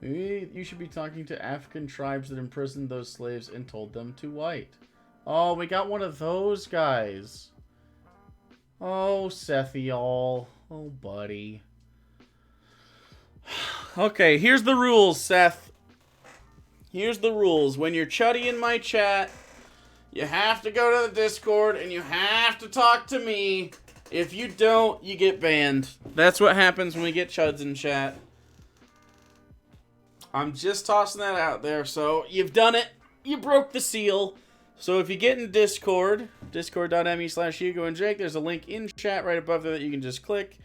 Maybe you should be talking to African tribes that imprisoned those slaves and told them to white. Oh, we got one of those guys. Oh, Sethiol. Oh, buddy. Okay, here's the rules, Seth. Here's the rules. When you're chuddy in my chat, you have to go to the Discord and you have to talk to me. If you don't, you get banned. That's what happens when we get chuds in chat. I'm just tossing that out there. So, you've done it. You broke the seal. So, if you get in Discord, discord.me/Hugo and Jake, there's a link in chat right above there that you can just click.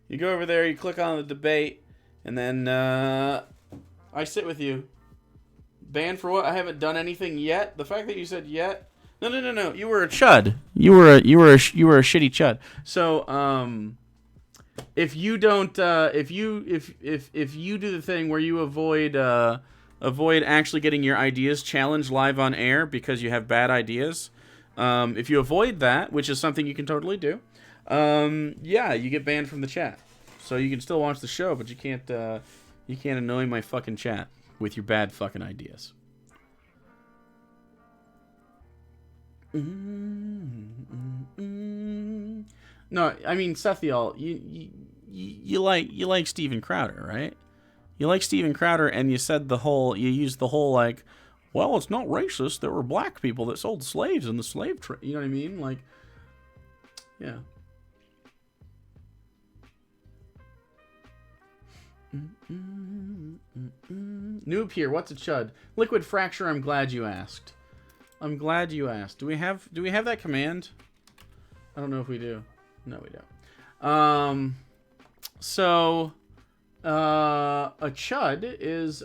You go over there, you click on the debate, and then I sit with you. Banned for what? I haven't done anything yet. The fact that you said yet. No. You were a chud. You were a shitty chud. So if you don't if you do the thing where you avoid actually getting your ideas challenged live on air because you have bad ideas, if you avoid that, which is something you can totally do, yeah, you get banned from the chat. So you can still watch the show, but you can't annoy my fucking chat with your bad fucking ideas. No, I mean, Sethiol, you like Steven Crowder, right? You like Steven Crowder, and you used the whole like, well, it's not racist. There were black people that sold slaves in the slave trade. You know what I mean? Like, yeah. Noob here. What's a chud? Liquid fracture. I'm glad you asked. I'm glad you asked. Do we have that command? I don't know if we do. No, we don't. So a chud is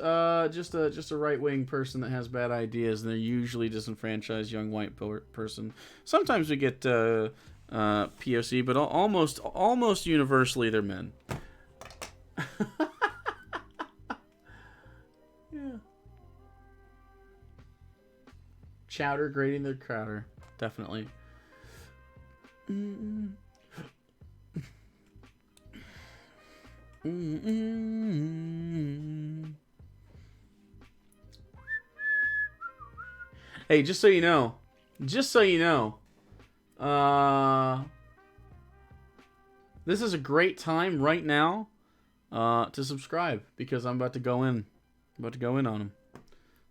just a right-wing person that has bad ideas, and they're usually disenfranchised young white person. Sometimes we get POC, but almost universally they're men. Yeah. Chowder grading their Crowder, definitely. Hey, just so you know, this is a great time right now to subscribe because I'm about to go in. I'm about to go in on them.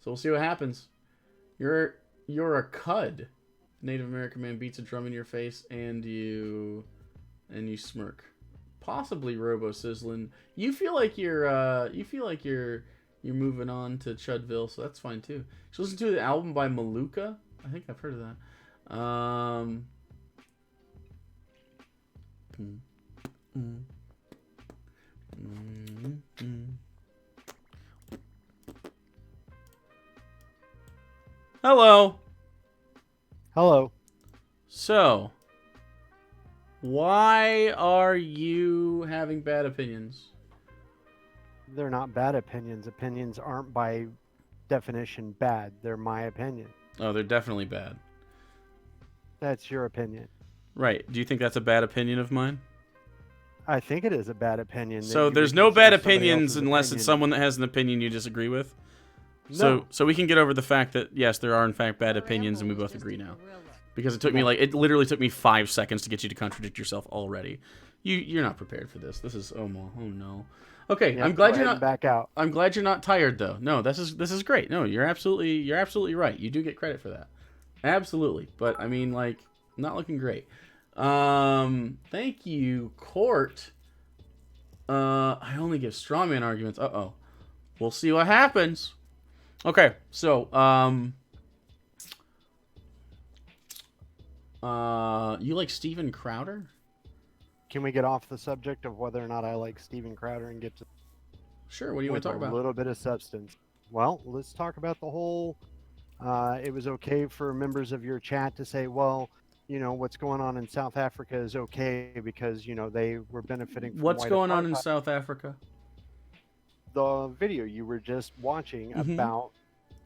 So we'll see what happens. You're a cud. Native American man beats a drum in your face and you smirk. Possibly Robo Sizzlin. You feel like you're moving on to Chudville, so that's fine too. You should listen to the album by Maluka. I think I've heard of that. Hello. Hello. So, why are you having bad opinions? They're not bad opinions. Opinions aren't by definition bad. They're my opinion. Oh, they're definitely bad. That's your opinion. Right. Do you think that's a bad opinion of mine? I think it is a bad opinion. So there's no bad opinions unless it's someone that has an opinion you disagree with? No. So we can get over the fact that, yes, there are in fact bad opinions and we both agree now. Because it literally took me 5 seconds to get you to contradict yourself already. You're not prepared for this. This is, oh no. Okay, Yeah, I'm glad you're not back out. I'm glad you're not tired though. No, this is great. No, you're absolutely right. You do get credit for that. Absolutely. But I mean, like, not looking great. Thank you, Court. I only give strawman arguments. Uh-oh. We'll see what happens. Okay, so you like Steven Crowder? Can we get off the subject of whether or not I like Steven Crowder and get to Sure, what do you want to talk about? A little bit of substance. Well, let's talk about the whole it was okay for members of your chat to say, well, what's going on in South Africa is okay because, they were benefiting from What's white going on in apartheid. South Africa? The video you were just watching about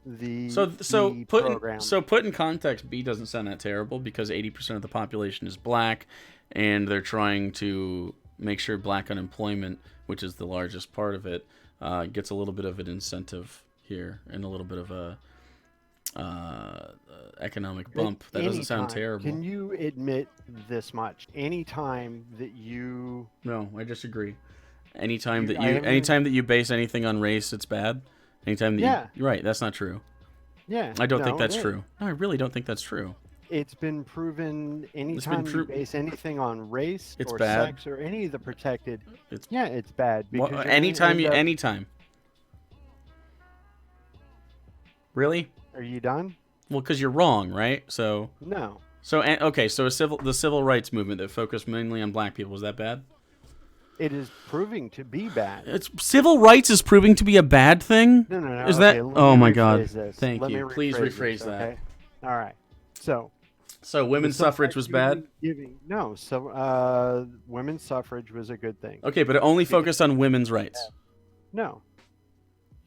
the program. So put in context, B doesn't sound that terrible because 80% of the population is black, and they're trying to make sure black unemployment, which is the largest part of it, gets a little bit of an incentive here and a little bit of a economic bump. That doesn't sound terrible. Can you admit this much? Anytime that you... No, I disagree. Anytime that you base anything on race, it's bad. Anytime that you're right, that's not true. Yeah. I don't think that's true. No, I really don't think that's true. It's been proven anytime you base anything on race or bad. sex or any of the protected, it's bad. Anytime. Really? Are you done? Well, because you're wrong, right? So no. So okay, so the civil rights movement that focused mainly on black people, was that bad? It is proving to be bad. Civil rights is proving to be a bad thing? No. Is that? Oh my God! Thank you. Please rephrase that. Okay? All right. So women's suffrage was bad? Women's suffrage was a good thing. Okay, but it only focused on women's rights. No.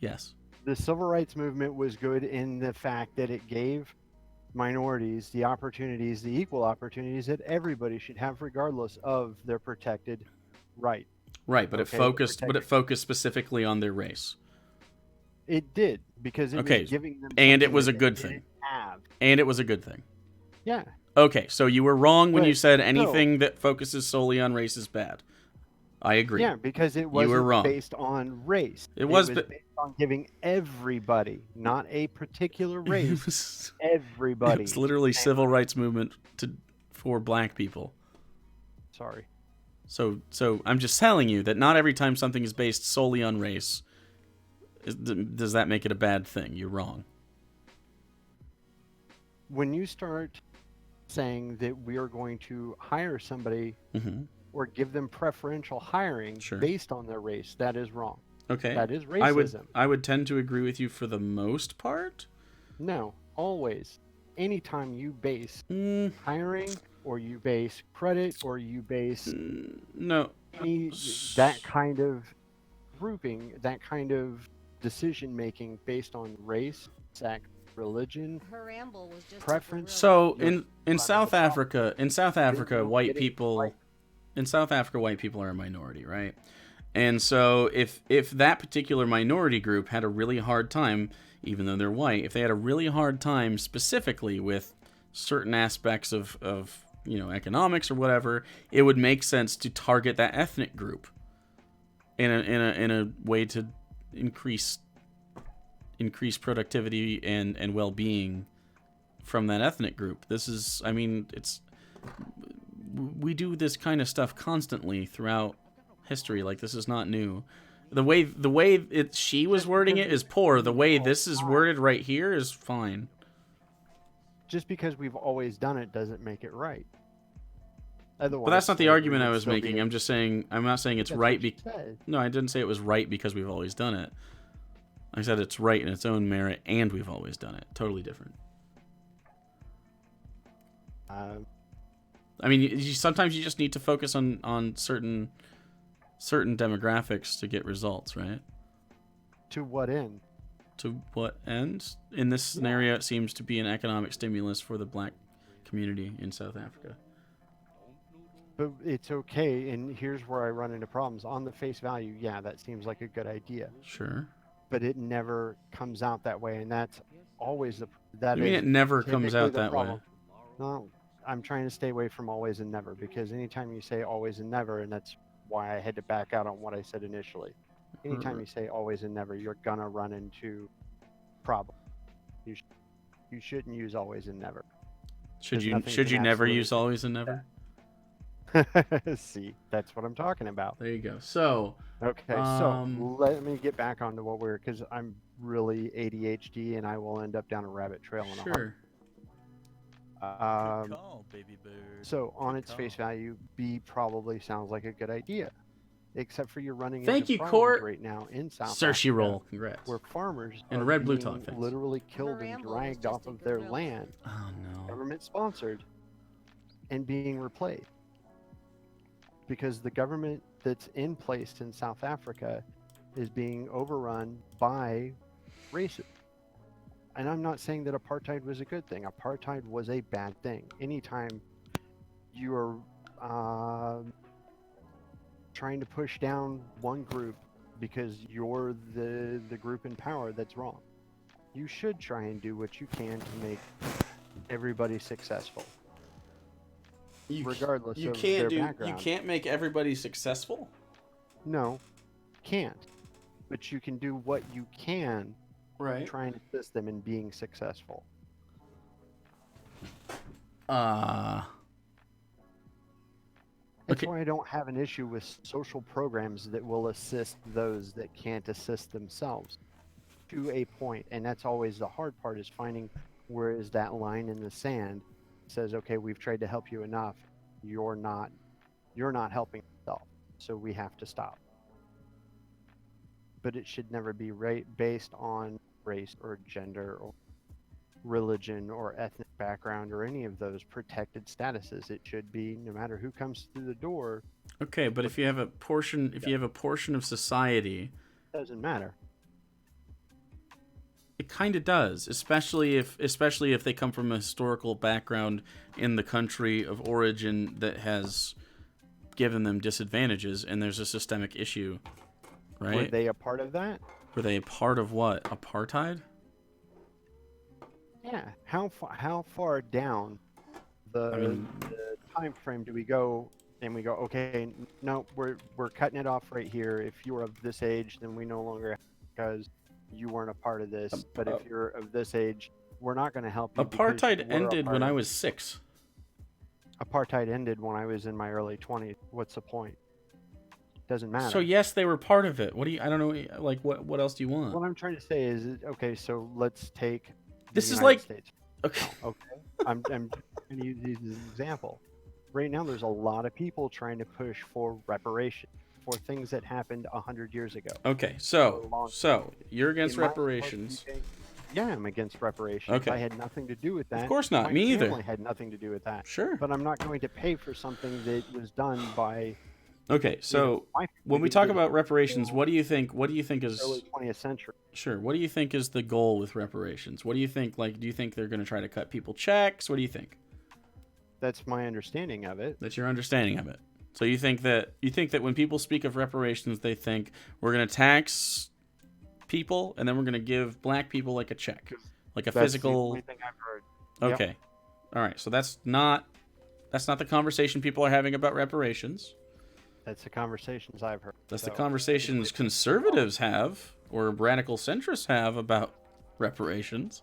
Yes. The civil rights movement was good in the fact that it gave minorities the opportunities, the equal opportunities that everybody should have regardless of their protected right. Right, but it focused specifically on their race. It did, because it was giving them, and it was a good thing. And it was a good thing. Yeah. Okay, so you were wrong when you said anything that focuses solely on race is bad. I agree. Yeah, because it wasn't based on race. It was based on giving everybody, not a particular race, everybody. It's literally civil rights movement for black people. Sorry. So I'm just telling you that not every time something is based solely on race, does that make it a bad thing? You're wrong. When you start saying that we are going to hire somebody or give them preferential hiring based on their race, that is wrong. Okay. That is racism. I would tend to agree with you for the most part. No, always. Anytime you base hiring or you base credit or you base that kind of grouping, that kind of decision making based on race, sex, religion, preference. So in South Africa, white people are a minority, right? And so if that particular minority group had a really hard time, even though they're white, if they had a really hard time specifically with certain aspects of economics or whatever, it would make sense to target that ethnic group in a way to increase productivity and well-being from that ethnic group. We do this kind of stuff constantly throughout history. Like, this is not new. The way she was wording it is poor. The way this is worded right here is fine. Just because we've always done it doesn't make it right. Otherwise, but that's not the argument I was making. I'm just saying, I'm not saying it's right. No, I didn't say it was right because we've always done it. I said it's right in its own merit, and we've always done it. Totally different. I mean, sometimes you just need to focus on certain demographics to get results, right? To what end? To what end? In this scenario, it seems to be an economic stimulus for the black community in South Africa. But it's okay, and here's where I run into problems. On the face value, yeah, that seems like a good idea. Sure. But it never comes out that way, and that's always it never comes out that way? No, I'm trying to stay away from always and never, because anytime you say always and never, and that's why I had to back out on what I said initially. Anytime you say always and never, you're gonna run into problems. You shouldn't use always and never. Should you never use always and never? See, that's what I'm talking about. There you go. So okay, so let me get back onto what because I'm really ADHD and I will end up down a rabbit trail in a sure. Good call, baby bird. So on its face value, B probably sounds like a good idea, except for you're running into problems right now in South Africa, roll. Congrats. Where farmers and are red blue talk literally killed and dragged off of their land. Oh no. Government sponsored and being replaced. Because the government that's in place in South Africa is being overrun by racism. And I'm not saying that apartheid was a good thing. Apartheid was a bad thing. Anytime you are trying to push down one group because you're the group in power that's wrong. You should try and do what you can to make everybody successful, regardless of their background. You can't make everybody successful? No, can't. But you can do what you can Right. to try and assist them in being successful. That's why I don't have an issue with social programs that will assist those that can't assist themselves to a point. And that's always the hard part, is finding where is that line in the sand that says, okay, we've tried to help you enough. You're not helping yourself. So we have to stop. But it should never be based on race or gender or religion or ethnic background or any of those protected statuses. It should be no matter who comes through the door. Okay, but if you have a portion of society, doesn't matter. It kind of does, especially if they come from a historical background in the country of origin that has given them disadvantages, and there's a systemic issue, right? Were they a part of that? Were they a part of what? Apartheid? Yeah. How far down the time frame do we go? And we go, okay, no, we're cutting it off right here. If you were of this age, then we no longer, because you weren't a part of this. But if you're of this age, we're not going to help you. Apartheid ended when I was 6. Apartheid ended when I was in my early 20s. What's the point? Doesn't matter. So yes, they were part of it. I don't know, like what else do you want? What I'm trying to say is, okay, so let's take this is United like States. Okay. Okay. I'm going to use this as an example. Right now, there's a lot of people trying to push for reparations for things that happened 100 years ago. Okay, so you're against reparations. Yeah, I'm against reparations. Okay. I had nothing to do with that. Of course not. My Me either. family had nothing to do with that. Sure. But I'm not going to pay for something that was done by. Okay, so when we talk about reparations, what do you think is early 20th century? Sure. What do you think is the goal with reparations? What do you think? Like, do you think they're going to try to cut people checks? What do you think? That's my understanding of it. That's your understanding of it. So you think that when people speak of reparations, they think we're going to tax people and then we're going to give black people like a check, like a physical. That's the only thing I've heard. Okay. Yep. All right. So that's not the conversation people are having about reparations. That's the conversations I've heard. That's the conversations conservatives have, or radical centrists have, about reparations.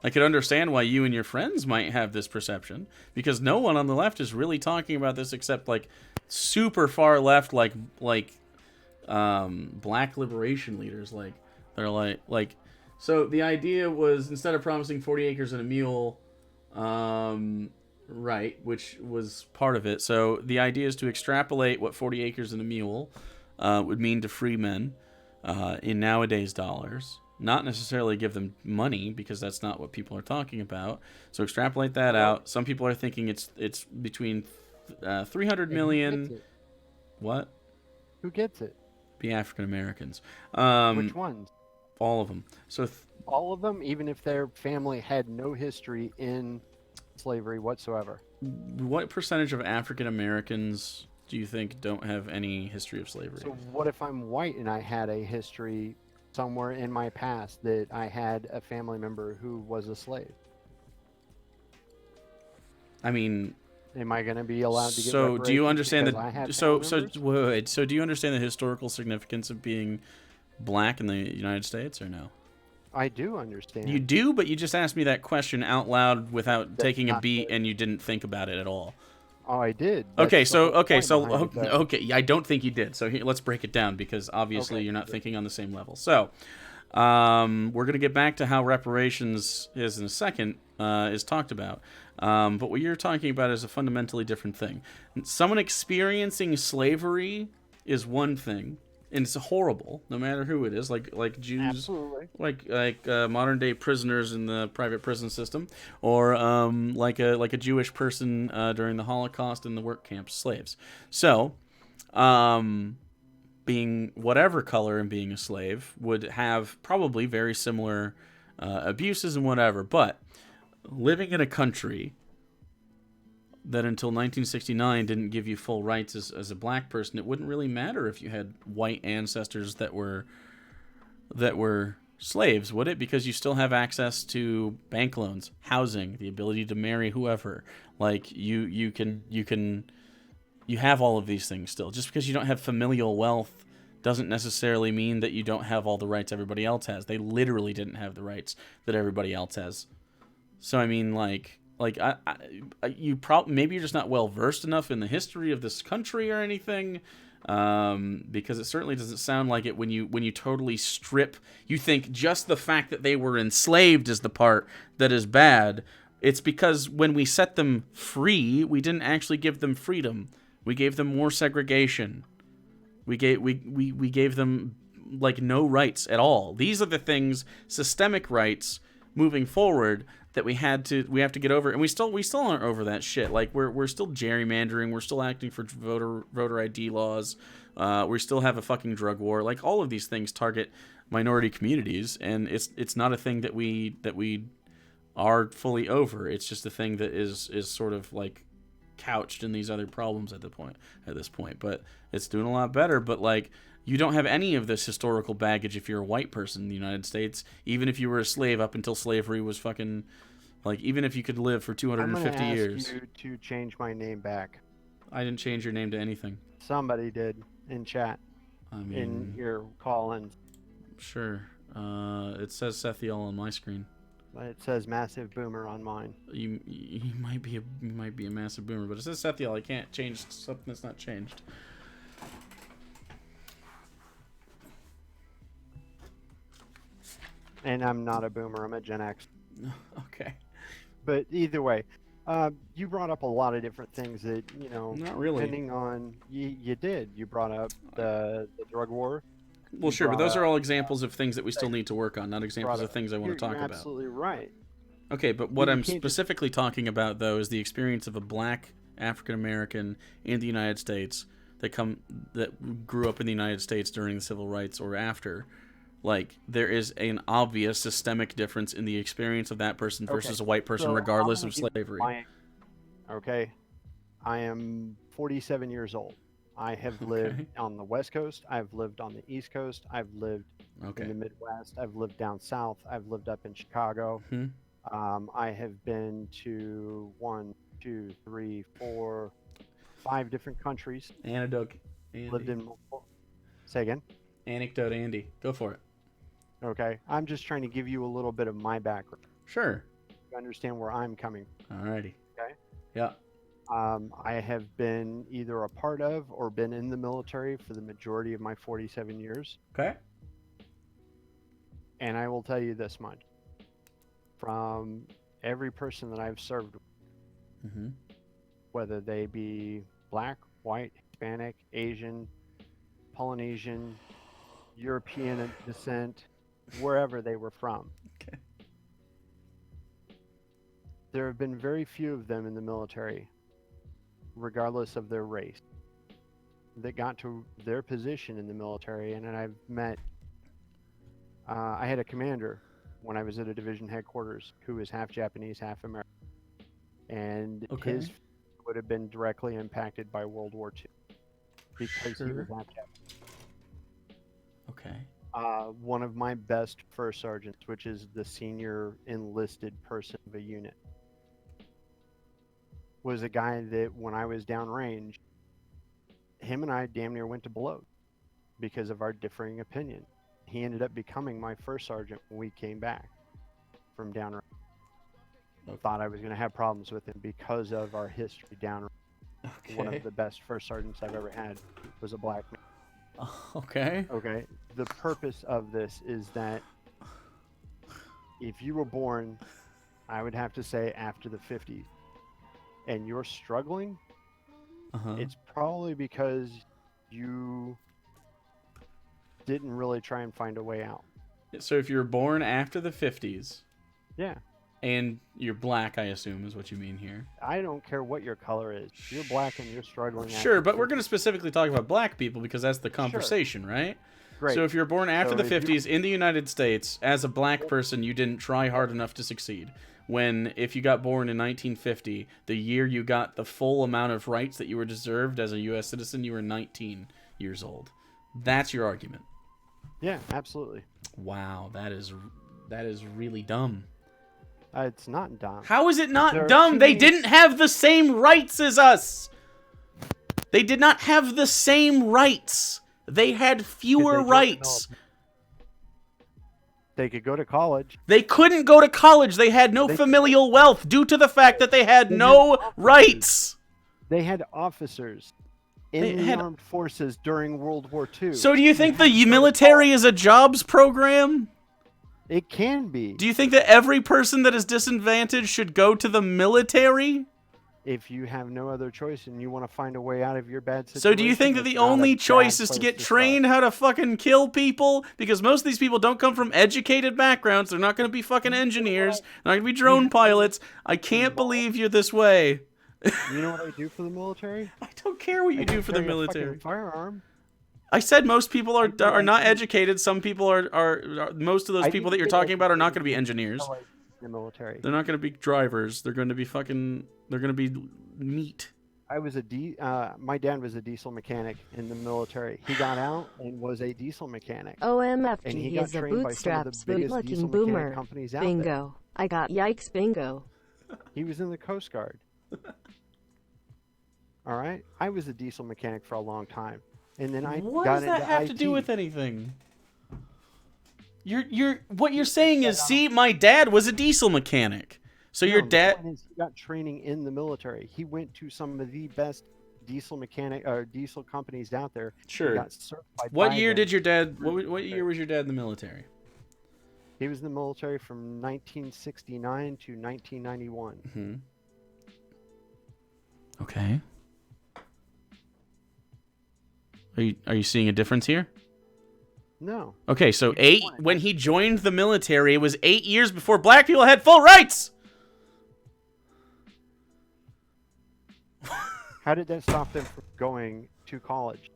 I could understand why you and your friends might have this perception, because no one on the left is really talking about this except like super far left, like black liberation leaders. Like they're like. So the idea was, instead of promising 40 acres and a mule, right, which was part of it. So the idea is to extrapolate what 40 acres and a mule would mean to free men in nowadays dollars. Not necessarily give them money, because that's not what people are talking about. So extrapolate that out. Some people are thinking it's between 300 million. What? Who gets it? Be African Americans. Which ones? All of them. So all of them, even if their family had no history in slavery whatsoever. What percentage of African Americans do you think don't have any history of slavery? So what if I'm white and I had a history somewhere in my past that I had a family member who was a slave? I mean, am I going to be allowed to get so do you understand that? So do you understand the historical significance of being black in the United States, or no? I do understand. You do, but you just asked me that question out loud without taking a beat, and you didn't think about it at all. Oh, I did. Okay, I don't think you did. So let's break it down, because obviously you're not thinking on the same level. So we're going to get back to how reparations is in a second, is talked about. But what you're talking about is a fundamentally different thing. Someone experiencing slavery is one thing, and it's horrible, no matter who it is, like Jews, absolutely, like modern day prisoners in the private prison system, or like a Jewish person during the Holocaust in the work camps, slaves. So, being whatever color and being a slave would have probably very similar abuses and whatever, but living in a country that until 1969 didn't give you full rights as a black person, it wouldn't really matter if you had white ancestors that were slaves, would it? Because you still have access to bank loans, housing, the ability to marry whoever. Like you have all of these things still. Just because you don't have familial wealth doesn't necessarily mean that you don't have all the rights everybody else has. They literally didn't have the rights that everybody else has. So I mean, maybe you're just not well versed enough in the history of this country or anything, because it certainly doesn't sound like it when you totally strip. You think just the fact that they were enslaved is the part that is bad. It's because when we set them free, we didn't actually give them freedom. We gave them more segregation. We gave them like no rights at all. These are the things, systemic rights moving forward, that we have to get over, and we still aren't over that shit. Like we're still gerrymandering, we're still acting for voter ID laws, we still have a fucking drug war. Like all of these things target minority communities, and it's not a thing that we are fully over. It's just a thing that is sort of like couched in these other problems at this point. But it's doing a lot better. But like, you don't have any of this historical baggage if you're a white person in the United States, even if you were a slave up until slavery was fucking, like, even if you could live for 250 years. I'm going to ask you to change my name back. I didn't change your name to anything. Somebody did in chat. I mean, in your call-ins. Sure. It says Sethiel on my screen. It says Massive Boomer on mine. You might be a massive boomer, but it says Sethiel. I can't change something that's not changed. And I'm not a boomer. I'm a Gen X. Okay. But either way, you brought up a lot of different things that, you know, not really. Depending on you did. You brought up the drug war. Well, sure, but those are all examples of things that we still need to work on, not examples of things I want to talk about. You're absolutely right. Okay, but what I'm specifically talking about, though, is the experience of a black African American in the United States that grew up in the United States during the civil rights or after. Like, there is an obvious systemic difference in the experience of that person versus a white person, regardless of slavery. Okay, I am 47 years old. I have lived on the West Coast. I've lived on the East Coast. I've lived in the Midwest. I've lived down south. I've lived up in Chicago. I have been to 5 different countries. Anecdote, Andy. Lived in multiple. Say again. Anecdote, Andy. Go for it. Okay, I'm just trying to give you a little bit of my background. Sure. You understand where I'm coming from. Alrighty. Okay. Yeah. I have been either a part of or been in the military for the majority of my 47 years. Okay. And I will tell you this much. From every person that I've served with, whether they be black, white, Hispanic, Asian, Polynesian, European descent, wherever they were from. Okay. There have been very few of them in the military, regardless of their race, that got to their position in the military. And I've met, I had a commander when I was at a division headquarters who was half Japanese, half American. And his would have been directly impacted by World War II because he was half Japanese. Okay. One of my best first sergeants, which is the senior enlisted person of a unit, was a guy that when I was downrange, him and I damn near went to blows because of our differing opinion. He ended up becoming my first sergeant when we came back from downrange. I thought I was going to have problems with him because of our history downrange. One of the best first sergeants I've ever had was a black man. Okay. Okay. The purpose of this is that if you were born, I would have to say after the 50s, and you're struggling, it's probably because you didn't really try and find a way out. So if you're born after the 50s, yeah, and you're black, I assume is what you mean here. I don't care what your color is. If you're black and you're struggling. Sure, but we're going to specifically talk about black people because that's the conversation, right? Great. So if you're born after So the if you- 50s in the United States, as a black person, you didn't try hard enough to succeed. When, if you got born in 1950, the year you got the full amount of rights that you were deserved as a U.S. citizen, you were 19 years old. That's your argument. Yeah, absolutely. Wow, that is really dumb. It's not dumb. How is it not There are dumb? too They many- didn't have the same rights as us. They did not have the same rights. They had fewer rights. They could go to college. They couldn't go to college. They had no familial wealth due to the fact that they had no rights. They had officers in the armed forces during World War II. So do you think the military is a jobs program? It can be. Do you think that every person that is disadvantaged should go to the military? If you have no other choice and you want to find a way out of your bad situation. So do you think that the only choice is to get trained how to fucking kill people? Because most of these people don't come from educated backgrounds. They're not going to be fucking engineers. They're not going to be drone pilots. I can't believe you're this way. You know what I do for the military? I don't care what you do for the carry a military. fucking firearm. I said most people are not educated. Some people are most of those people that you're talking about are not going to be engineers. The military. They're not going to be drivers. They're going to be fucking. They're going to be meat. I was my dad was a diesel mechanic in the military. He got out and was a diesel mechanic. OMFG, And he he got is a trained by some of the bootstraps biggest boot-looking diesel mechanic boomer. companies out Bingo. I got yikes bingo. He was in the Coast Guard. All right, I was a diesel mechanic for a long time, and then I What got does that into have IT. to do with anything? What you're saying is, see, my dad was a diesel mechanic. So your No, the dad. point is he got training in the military. He went to some of the best diesel companies out there. Sure. He got certified What by year them. did your dad? What year was your dad in the military? He was in the military from 1969 to 1991. Mm-hmm. Okay. Are you seeing a difference here? No. Okay, so when he joined the military, it was 8 years before black people had full rights. How did that stop them from going to college?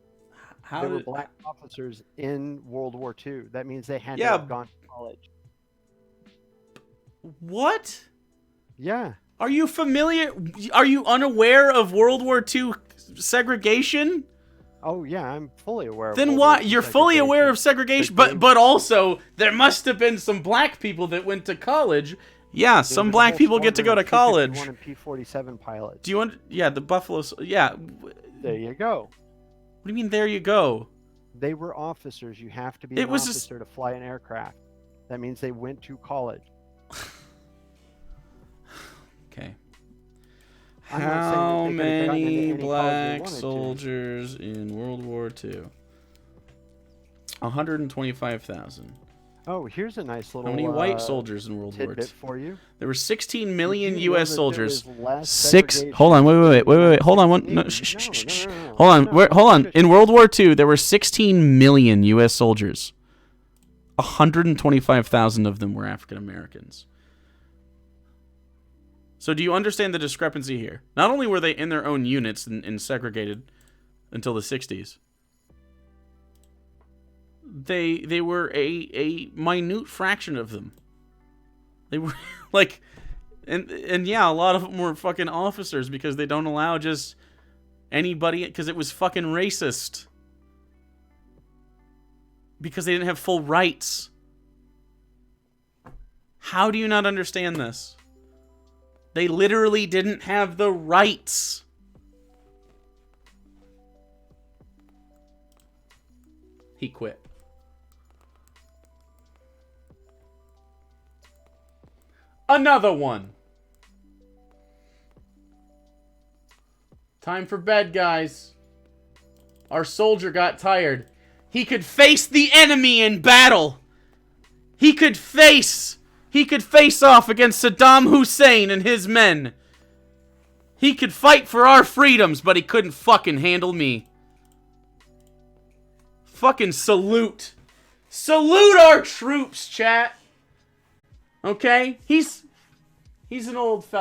How There were did, black officers in World War II. That means they had to Yeah. have gone to college. what? Yeah. Are you familiar? Are you unaware of World War II segregation? Oh yeah, I'm fully aware. Then of why? World War You're II fully aware of segregation, but also there must have been some black people that went to college. Yeah, There some was a black whole people get to go to squadron of college. P-51 and P-47 pilots. Do you want? Yeah, the Buffalo. Yeah. What There you go. do you mean? There you go. They were officers. You have to be It an was officer to fly an aircraft. That means they went to college. Okay. I'm not saying that How they could've gotten into many any college they black wanted to. soldiers in World War II? 125,000. Oh, here's a nice little. How many white soldiers in World War tidbit II? for you. There were 16 million Did you know U.S. that there soldiers. was less Six. segregation Hold on. Wait. Hold on. No, Shh. no. Hold on. No, Hold on. shush. In World War II, there were 16 million U.S. soldiers. 125,000 of them were African Americans. So do you understand the discrepancy here? Not only were they in their own units and segregated until the 60s, they were a minute fraction of them. They were like, and yeah, a lot of them were fucking officers because they don't allow just anybody, because it was fucking racist. Because they didn't have full rights. How do you not understand this? They literally didn't have the rights. He quit. Another one. Time for bed, guys. Our soldier got tired. He could face the enemy in battle. He could face off against Saddam Hussein and his men. He could fight for our freedoms, but he couldn't fucking handle me. Fucking salute. Salute our troops, chat. Okay? He's an old fella.